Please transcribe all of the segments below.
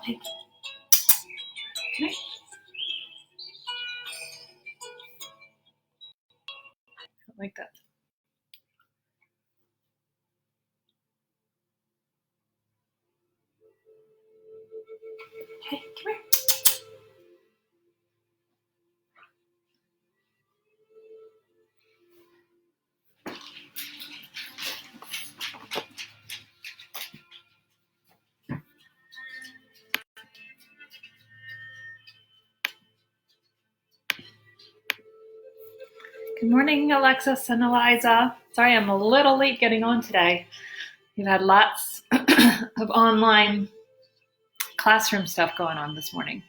Hey. Come here. Like that. Hey, come here. Good morning, Alexis and Eliza. Sorry, I'm a little late getting on today. We've had lots of online classroom stuff going on this morning.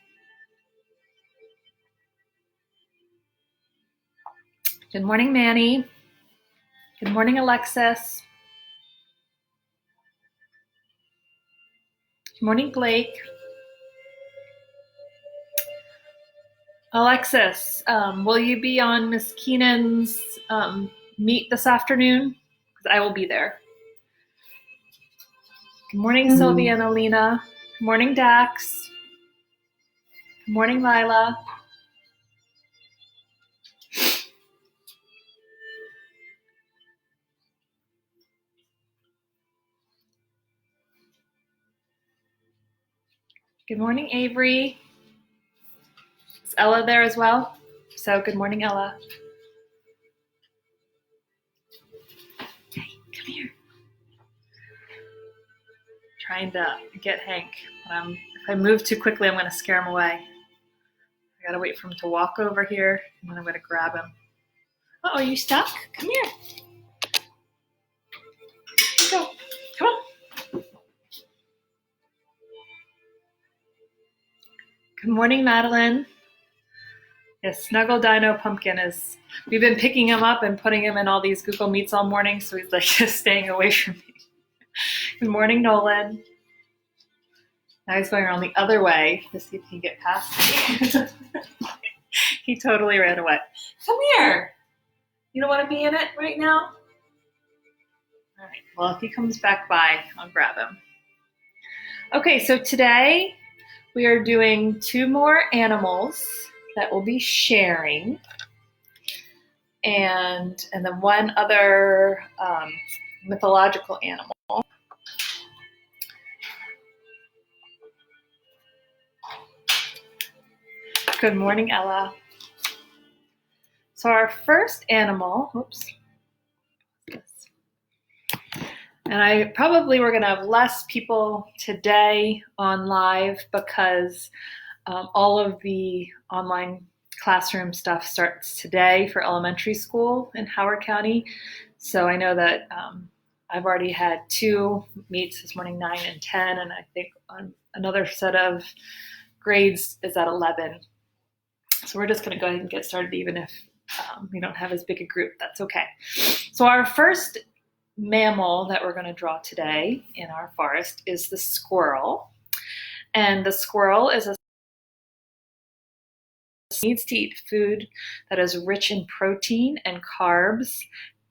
Good morning, Manny. Good morning, Alexis. Good morning, Blake. Alexis, will you be on Miss Keenan's meet this afternoon? Because I will be there. Good morning, Sylvia and Alina. Good morning, Dax. Good morning, Lila. Good morning, Avery. Is Ella there as well? So good morning, Ella. Hey, come here. Trying to get Hank. If I move too quickly, I'm going to scare him away. I got to wait for him to walk over here, and then I'm going to grab him. Uh-oh, are you stuck? Come here. Go. Come on. Good morning, Madeline. Yes, Snuggle Dino Pumpkin we've been picking him up and putting him in all these Google Meets all morning, so he's like just staying away from me. Good morning, Nolan. Now he's going around the other way to see if he can get past me. He totally ran away. Come here. You don't want to be in it right now? All right, well, if he comes back by, I'll grab him. Okay, so today we are doing 2 more animals that we'll be sharing, and then one other mythological animal. Good morning, Ella. So our first animal, and we're going to have less people today on live because all of the online classroom stuff starts today for elementary school in Howard County. So I know that I've already had 2 meets this morning, 9 and 10, and I think another set of grades is at 11. So we're just going to go ahead and get started, even if we don't have as big a group. That's okay. So our first mammal that we're going to draw today in our forest is the squirrel. And the squirrel needs to eat food that is rich in protein and carbs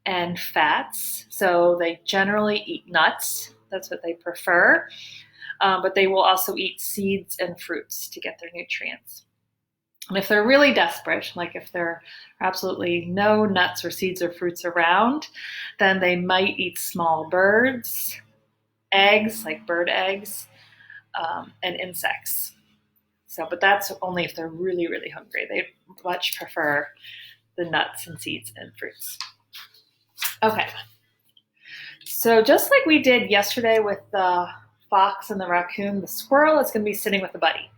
and fats. So they generally eat nuts. That's what they prefer. But they will also eat seeds and fruits to get their nutrients. And if they're really desperate, like if there are absolutely no nuts or seeds or fruits around, then they might eat small birds, eggs, like bird eggs, and insects. But that's only if they're really, really hungry. They much prefer the nuts and seeds and fruits. Okay. So just like we did yesterday with the fox and the raccoon, the squirrel is going to be sitting with a buddy.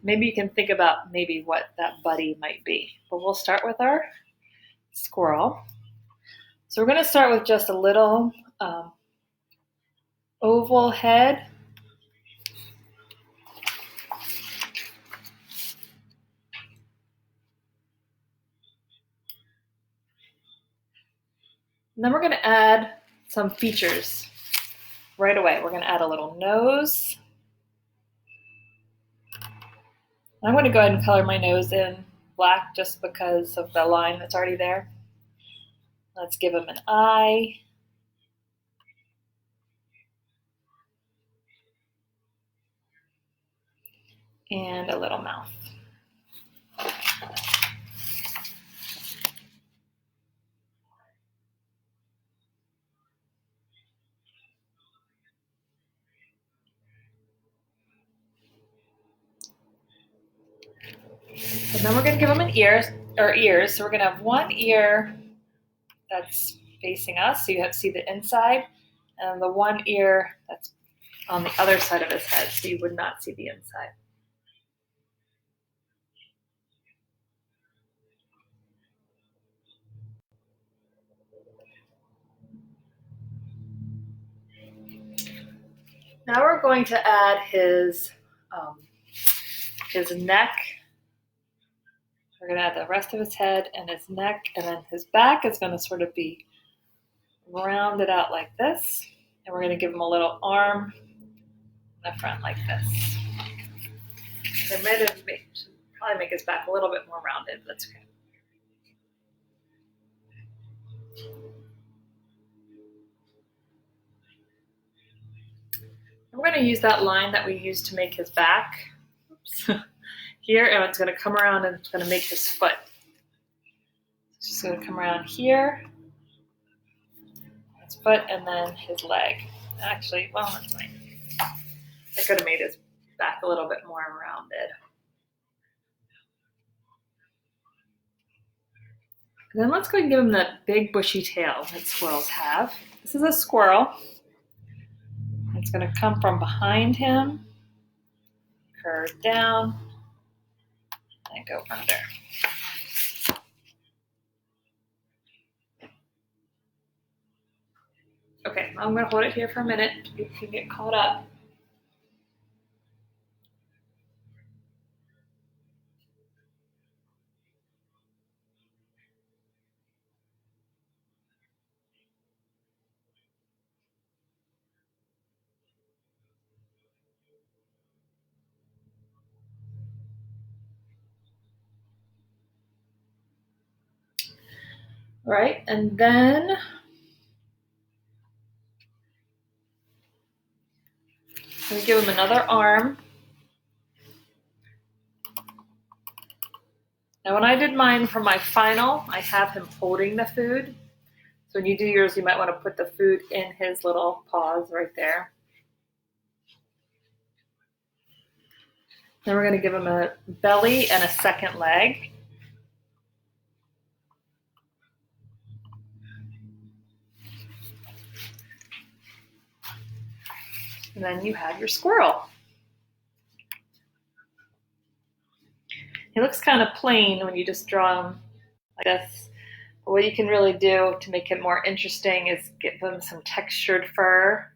Maybe you can think about what that buddy might be. But we'll start with our squirrel. So we're going to start with just a little oval head. And then we're going to add some features right away. We're going to add a little nose. I'm going to go ahead and color my nose in black just because of the line that's already there. Let's give him an eye. and a little mouth. And then we're going to give him an ears. So we're going to have one ear that's facing us, so you have to see the inside, and the one ear that's on the other side of his head, so you would not see the inside. Now we're going to add his neck. We're going to add the rest of his head and his neck, and then his back is going to sort of be rounded out like this. And we're going to give him a little arm in the front like this. So probably make his back a little bit more rounded, but that's okay. We're going to use that line that we used to make his back here, and it's going to come around and it's going to make his foot. It's just going to come around here, his foot, and then his leg. Actually, well, that's fine. I could have made his back a little bit more rounded. And then let's go and give him that big bushy tail that squirrels have. This is a squirrel. It's going to come from behind him, curve down, and go under. Okay, I'm going to hold it here for a minute. You can get caught up. All right, and then I'm going to give him another arm. Now when I did mine for my final, I have him holding the food. So when you do yours, you might want to put the food in his little paws right there. Then we're going to give him a belly and a second leg. And then you have your squirrel. He looks kind of plain when you just draw him like this. But what you can really do to make it more interesting is give him some textured fur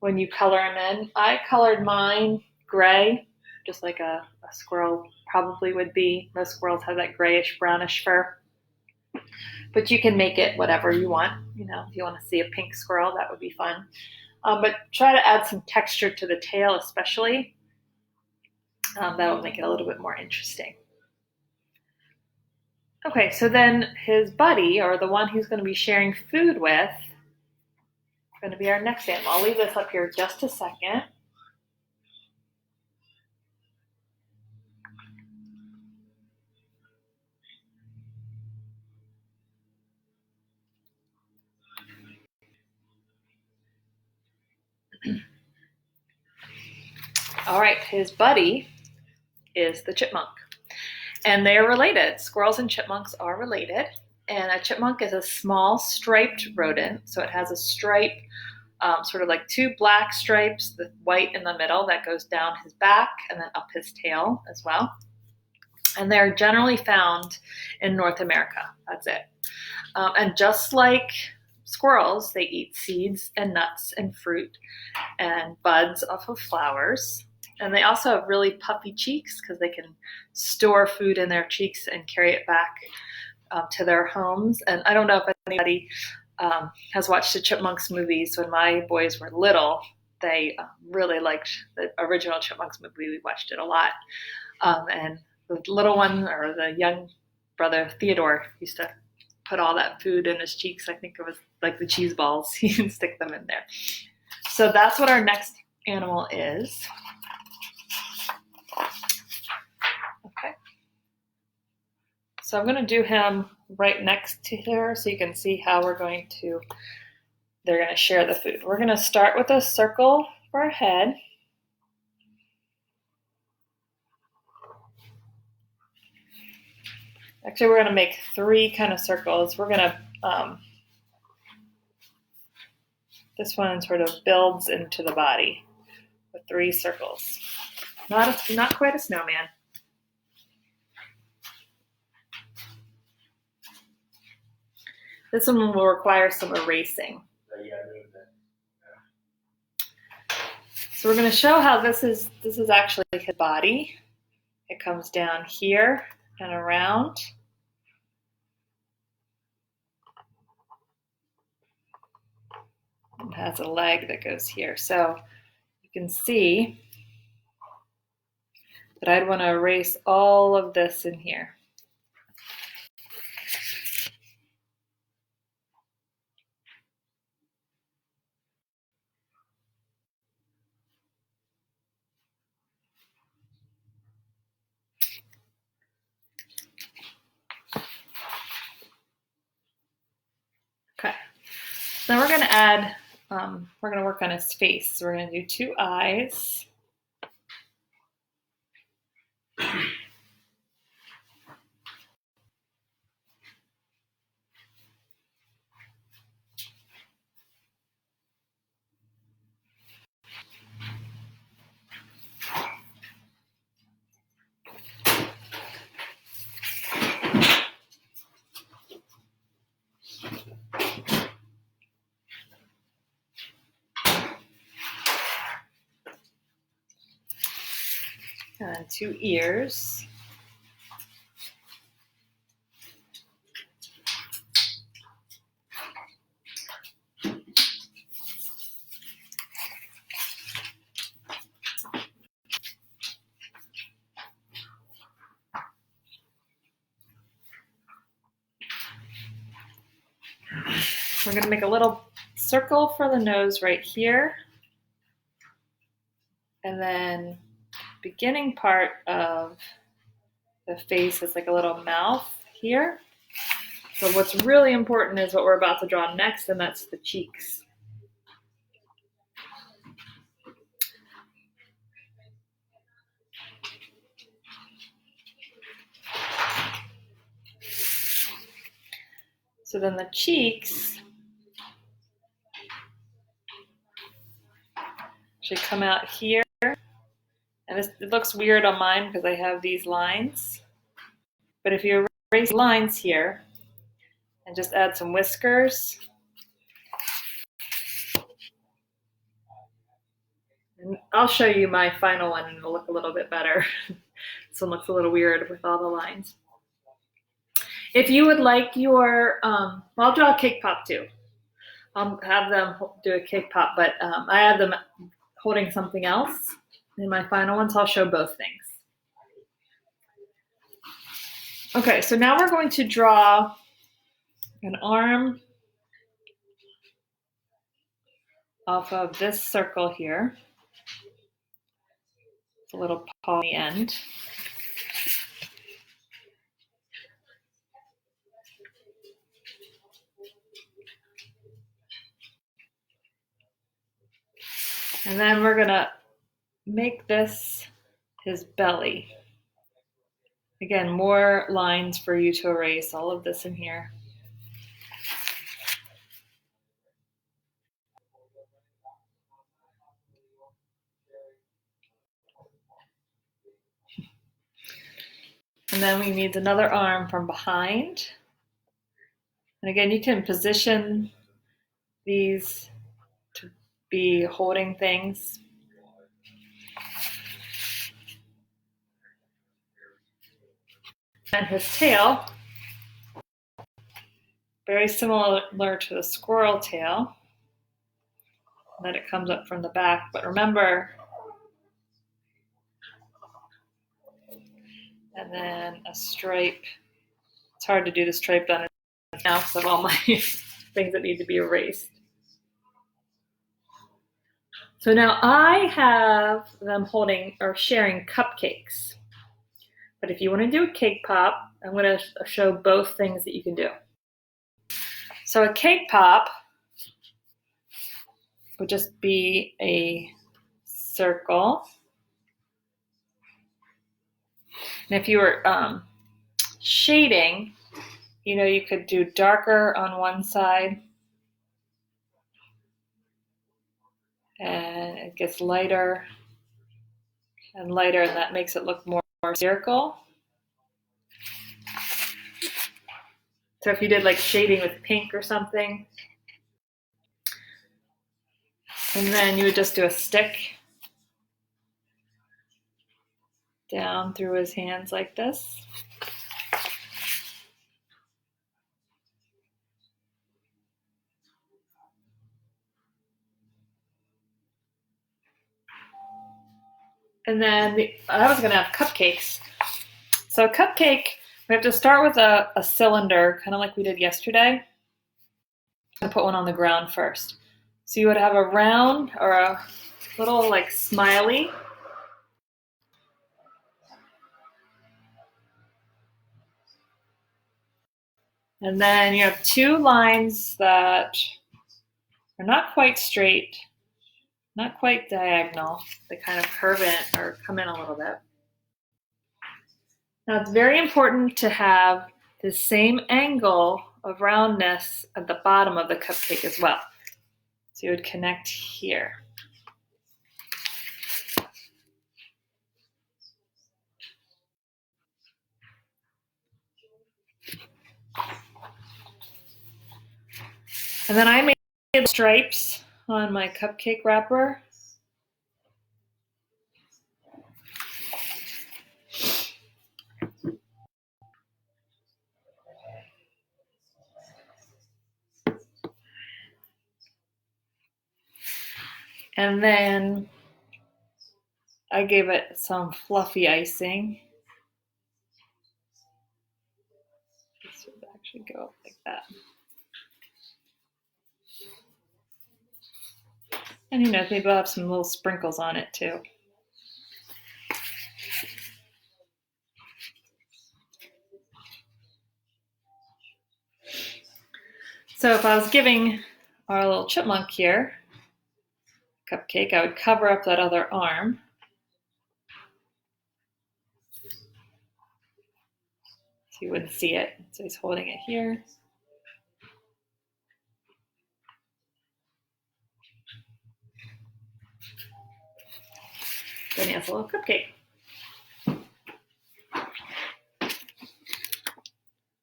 when you color him in. I colored mine gray, just like a squirrel probably would be. Most squirrels have that grayish, brownish fur. But you can make it whatever you want. You know, if you want to see a pink squirrel, that would be fun. But try to add some texture to the tail especially. That'll make it a little bit more interesting. Okay, so then his buddy, or the one who's going to be sharing food with, is going to be our next animal. I'll leave this up here just a second. All right, his buddy is the chipmunk. And they are related. Squirrels and chipmunks are related. And a chipmunk is a small striped rodent. So it has a stripe, sort of like two black stripes, the white in the middle that goes down his back and then up his tail as well. And they're generally found in North America. That's it. And just like squirrels, they eat seeds and nuts and fruit and buds off of flowers. And they also have really puffy cheeks because they can store food in their cheeks and carry it back to their homes. And I don't know if anybody has watched the Chipmunks movies. When my boys were little, they really liked the original Chipmunks movie. We watched it a lot. And the little one, or the young brother, Theodore, used to put all that food in his cheeks. I think it was like the cheese balls. He can stick them in there. So that's what our next animal is. So I'm going to do him right next to her so you can see how they're going to share the food. We're going to start with a circle for a head. Actually, we're going to make 3 kind of circles. We're going to, this one sort of builds into the body with 3 circles. Not quite a snowman. This one will require some erasing. So we're going to show how this is actually his body. It comes down here and around. It has a leg that goes here. So you can see that I'd want to erase all of this in here. Okay, so now we're going to add, we're going to work on his face. So we're going to do 2 eyes. And 2 ears. We're going to make a little circle for the nose right here. And then beginning part of the face is like a little mouth here. So what's really important is what we're about to draw next, and that's the cheeks. So then the cheeks should come out here. And it looks weird on mine because I have these lines. But if you erase lines here and just add some whiskers, and I'll show you my final one and it'll look a little bit better. This one looks a little weird with all the lines. If you would like your, I'll draw a cake pop too. I'll have them do a cake pop, but I have them holding something else. In my final ones, I'll show both things. Okay, so now we're going to draw an arm off of this circle here. It's a little paw on the end. And then we're gonna make this his belly. Again, more lines for you to erase all of this in here. And then we need another arm from behind. And again, you can position these to be holding things. And his tail, very similar to the squirrel tail, that it comes up from the back. But remember, and then a stripe. It's hard to do the stripe on it now because of all my things that need to be erased. So now I have them holding or sharing cupcakes. But if you want to do a cake pop, I'm going to show both things that you can do. So a cake pop would just be a circle. And if you were shading, you could do darker on one side and it gets lighter and lighter, and that makes it look more spherical. So if you did like shading with pink or something, and then you would just do a stick down through his hands like this. And then I was going to have cupcakes. So a cupcake, we have to start with a cylinder, kind of like we did yesterday, and put one on the ground first. So you would have a round or a little like smiley. And then you have two lines that are not quite straight, not quite diagonal. They kind of curve in or come in a little bit. Now it's very important to have the same angle of roundness at the bottom of the cupcake as well. So you would connect here. And then I made stripes on my cupcake wrapper. And then I gave it some fluffy icing. This would actually go up like that. And maybe I'll have some little sprinkles on it too. So if I was giving our little chipmunk here cupcake, I would cover up that other arm. So you wouldn't see it. So he's holding it here. Then he has a little cupcake.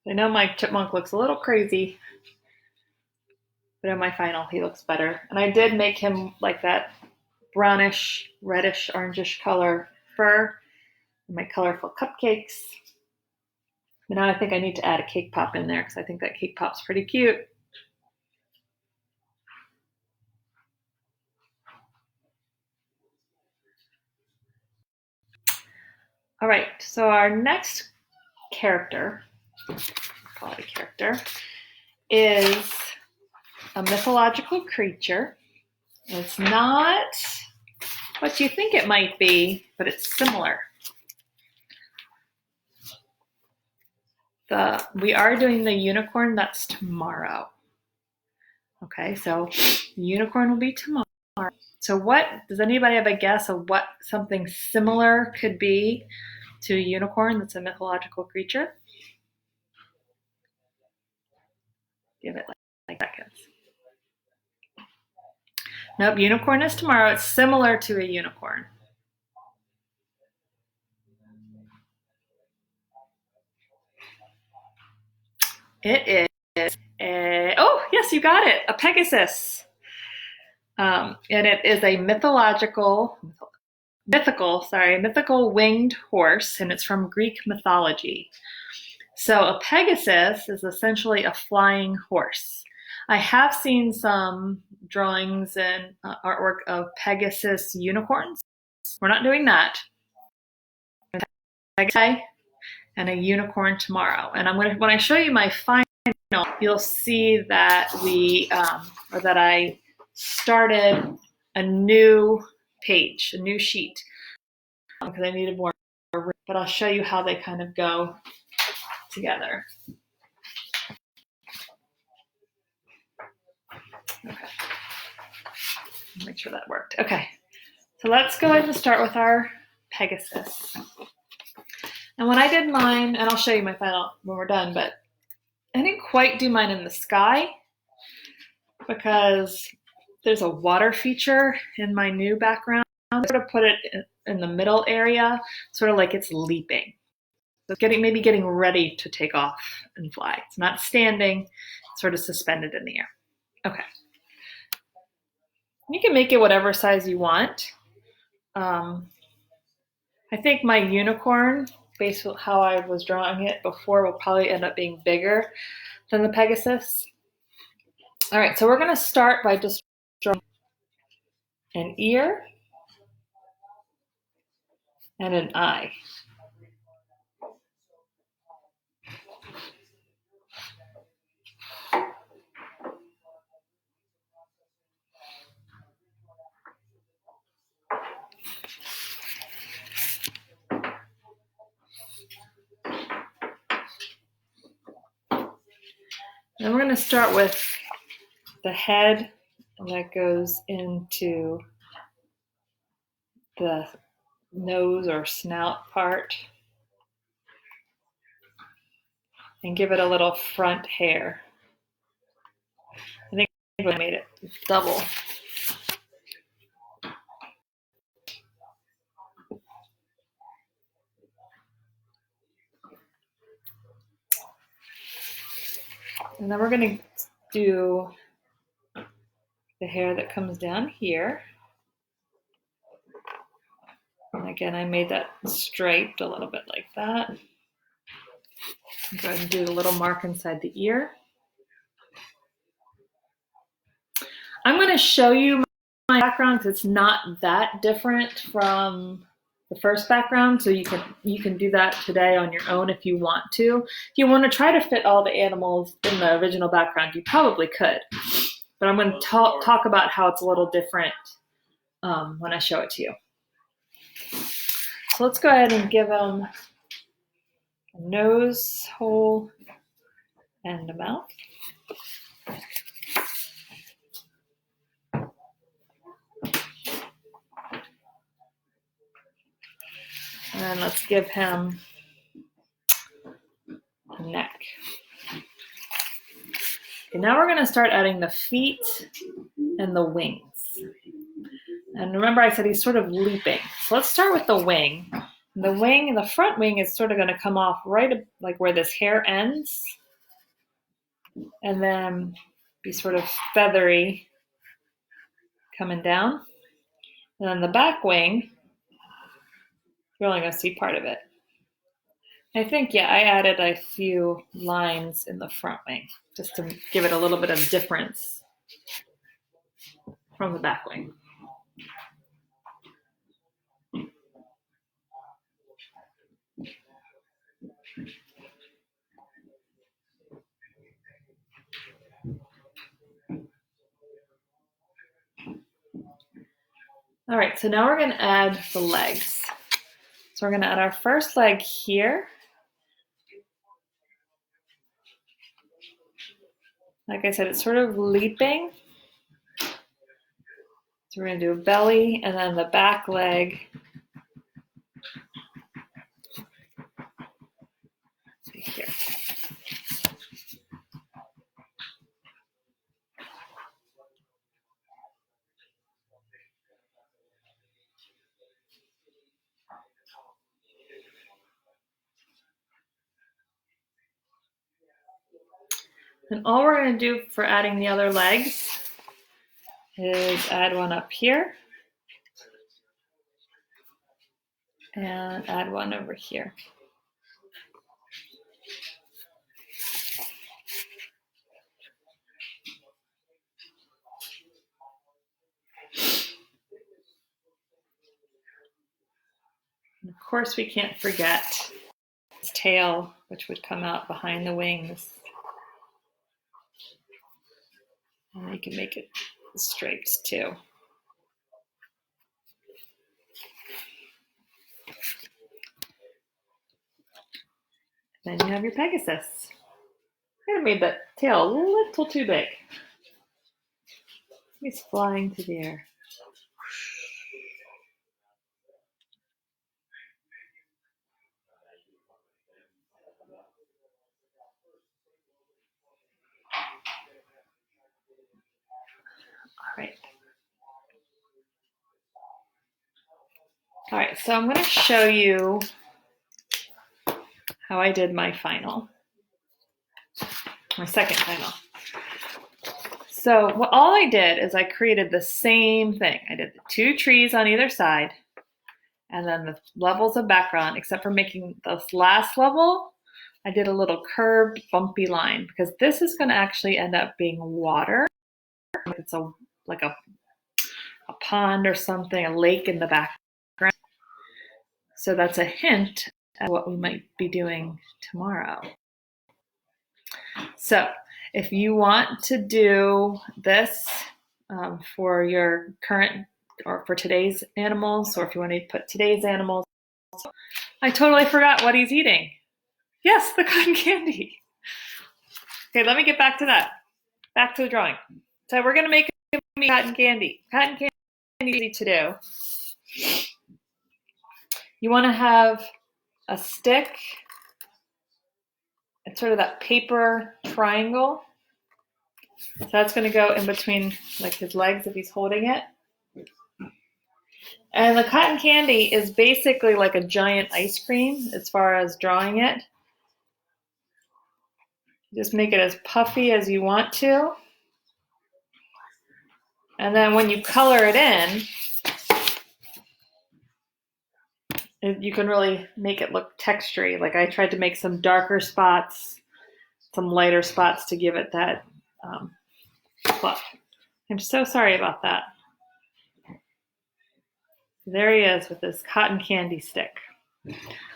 I know my chipmunk looks a little crazy, but in my final he looks better. And I did make him like that brownish, reddish, orangish color fur and my colorful cupcakes. But now I think I need to add a cake pop in there because I think that cake pop's pretty cute. All right, so our next character, call it a character, is a mythological creature. It's not what you think it might be, but it's similar. We are doing the unicorn, that's tomorrow. Okay, so the unicorn will be tomorrow. So does anybody have a guess of what something similar could be to a unicorn that's a mythological creature? Give it like seconds. Nope, unicorn is tomorrow. It's similar to a unicorn. It is oh, yes, you got it, a Pegasus. And it is a mythical winged horse, and it's from Greek mythology. So a Pegasus is essentially a flying horse. I have seen some drawings and artwork of Pegasus unicorns. We're not doing that. And a unicorn tomorrow. And when I show you my final, you'll see that I started a new page, a new sheet, because I needed more. But I'll show you how they kind of go together. Okay. Make sure that worked. Okay. So let's go ahead and start with our Pegasus. And when I did mine, and I'll show you my final when we're done, but I didn't quite do mine in the sky because there's a water feature in my new background. I sort of put it in the middle area, sort of like it's leaping. So it's maybe getting ready to take off and fly. It's not standing, it's sort of suspended in the air. Okay. You can make it whatever size you want. I think my unicorn, based on how I was drawing it before, will probably end up being bigger than the Pegasus. All right, so we're going to start by just drawing an ear and an eye. Then we're going to start with the head, and that goes into the nose or snout part, and give it a little front hair. I think I made it double. And then we're going to do the hair that comes down here. And again, I made that striped a little bit like that. Go ahead and do a little mark inside the ear. I'm going to show you my background because it's not that different from the first background, so you can do that today on your own if you want to. If you want to try to fit all the animals in the original background, you probably could. But I'm going to talk about how it's a little different when I show it to you. So let's go ahead and give them a nose hole and a mouth. And then let's give him a neck. Okay, now we're going to start adding the feet and the wings. And remember I said he's sort of leaping. So let's start with the wing. The front wing is sort of going to come off right like where this hair ends. And then be sort of feathery coming down. And then the back wing, you're only going to see part of it. I think, yeah, I added a few lines in the front wing just to give it a little bit of difference from the back wing. All right, so now we're going to add the legs. So we're going to add our first leg here. Like I said, it's sort of leaping. So we're going to do a belly and then the back leg. Here. And all we're going to do for adding the other legs is add one up here and add one over here. And of course, we can't forget his tail, which would come out behind the wings. And you can make it striped too. Then you have your Pegasus. I might have made that tail a little too big. He's flying through the air. All right. All right, so I'm going to show you how I did my second final. So all I did is I created the same thing. I did the 2 trees on either side and then the levels of background, except for making this last level, I did a little curved, bumpy line because this is going to actually end up being water. It's like a pond or something, a lake in the background. So that's a hint at what we might be doing tomorrow. So if you want to do this for your current or for today's animals, or if you want to put today's animals, I totally forgot what he's eating. Yes, the cotton candy. Okay, let me get back to that. Back to the drawing. So we're going to make cotton candy. Cotton candy is easy to do. You want to have a stick. It's sort of that paper triangle. So that's going to go in between like his legs if he's holding it. And the cotton candy is basically like a giant ice cream as far as drawing it. Just make it as puffy as you want to. And then when you color it in, you can really make it look textury. Like I tried to make some darker spots, some lighter spots to give it that fluff. I'm so sorry about that. There he is with his cotton candy stick.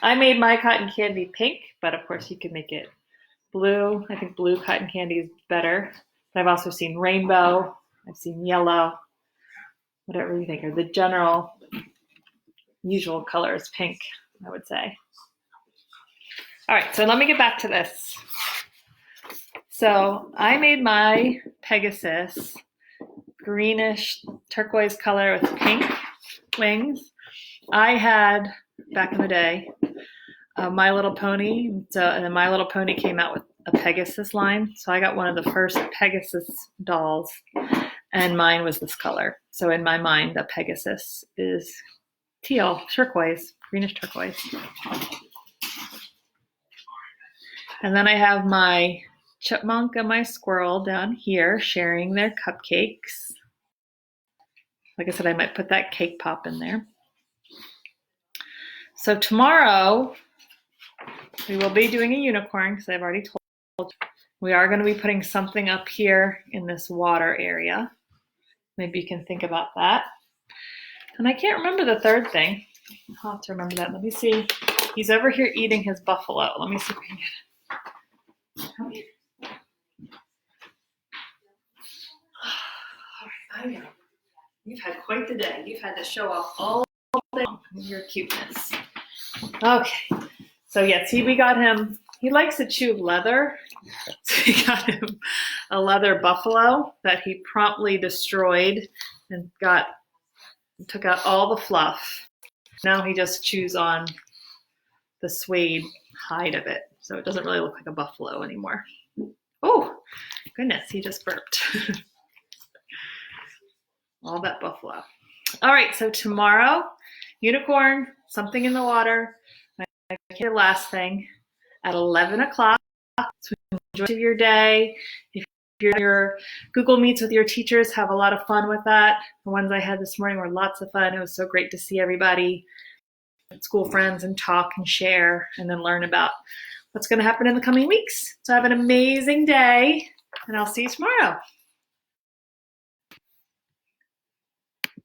I made my cotton candy pink, but of course you can make it blue. I think blue cotton candy is better. But I've also seen rainbow. I've seen yellow. Whatever you think, or the general usual color is pink, I would say. All right, so let me get back to this. So I made my Pegasus greenish turquoise color with pink wings. I had, back in the day, My Little Pony. And then My Little Pony came out with a Pegasus line. So I got one of the first Pegasus dolls, and mine was this color. So in my mind, the Pegasus is teal, turquoise, greenish turquoise. And then I have my Chipmunk and my Squirrel down here sharing their cupcakes. Like I said, I might put that cake pop in there. So tomorrow, we will be doing a unicorn, because I've already told you. We are going to be putting something up here in this water area. Maybe you can think about that. And I can't remember the third thing. I'll have to remember that. Let me see. He's over here eating his buffalo. Let me see if we can get it. Come here. I know. You've had quite the day. You've had to show off all day long with your cuteness. Okay. So yeah, see, we got him. He likes to chew leather. So we got him a leather buffalo that he promptly destroyed and took out all the fluff. Now he just chews on the suede hide of it. So it doesn't really look like a buffalo anymore. Oh, goodness, he just burped. All that buffalo. All right, so tomorrow, unicorn, something in the water. I get the last thing at 11 o'clock. So enjoy your day. If you're your Google Meets with your teachers, have a lot of fun with that. The ones I had this morning were lots of fun. It was so great to see everybody, school friends, and talk and share, and then learn about what's going to happen in the coming weeks. So have an amazing day, and I'll see you tomorrow.